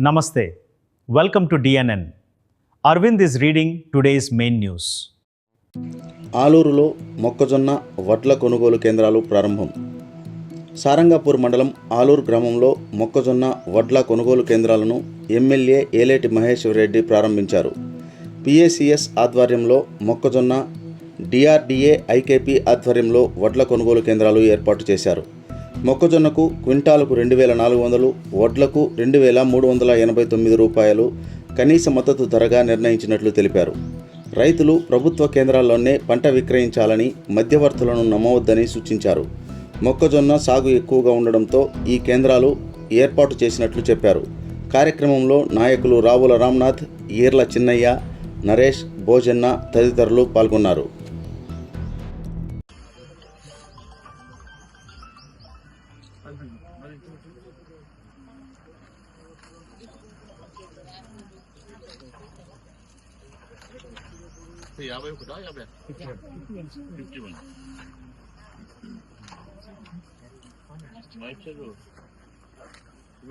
Namaste. Welcome to DNN. Arvind is reading today's main news. ఆలూరులో మొక్కజొన్న వడ్ల కొనుగోలు కేంద్రాలు ప్రారంభం. సారంగపూర్ మండలం ఆలూరు గ్రామంలో మొక్కజొన్న వడ్ల కొనుగోలు కేంద్రాలను ఎమ్మెల్యే ఏలేటి మహేశ్వర్ రెడ్డి ప్రారంభించారు. పిఏసిఎస్ ఆధ్వర్యంలో మొక్కజొన్న, డిఆర్డీఏ ఐకేపీ ఆధ్వర్యంలో వడ్ల కొనుగోలు కేంద్రాలు ఏర్పాటు చేశారు. మొక్కజొన్నకు క్వింటాలకు 2,400, వడ్లకు 2,389 రూపాయలు కనీస మద్దతు ధరగా నిర్ణయించినట్లు తెలిపారు. రైతులు ప్రభుత్వ కేంద్రాల్లోనే పంట విక్రయించాలని, మధ్యవర్తులను నమ్మవద్దని సూచించారు. మొక్కజొన్న సాగు ఎక్కువగా ఉండడంతో ఈ కేంద్రాలు ఏర్పాటు చేసినట్లు చెప్పారు. కార్యక్రమంలో నాయకులు రావుల రామ్నాథ్, ఈర్ల చిన్నయ్య, నరేష్, భోజన్న తదితరులు పాల్గొన్నారు.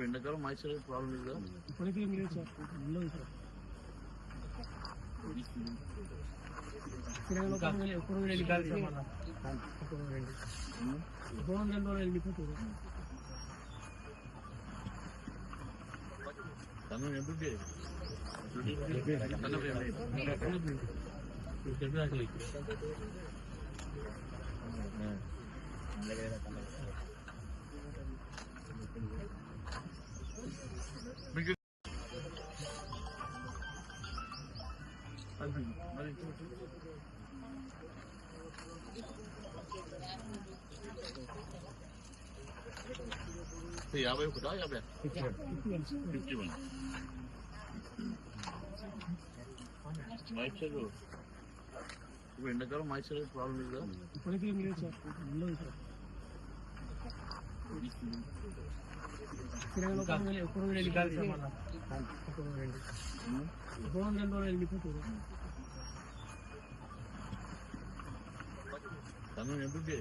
ఎండాకాలం మైసూర్ ప్రాబ్లం లేదు ఇప్పటికీ లేదు సార్ యాభై ఒకటా 51 మైసూర్ ఎండాకాలం మైసూర్ ప్రాబ్లం లేదు ఇప్పటికీ లేదు సార్ తను ఎందుకు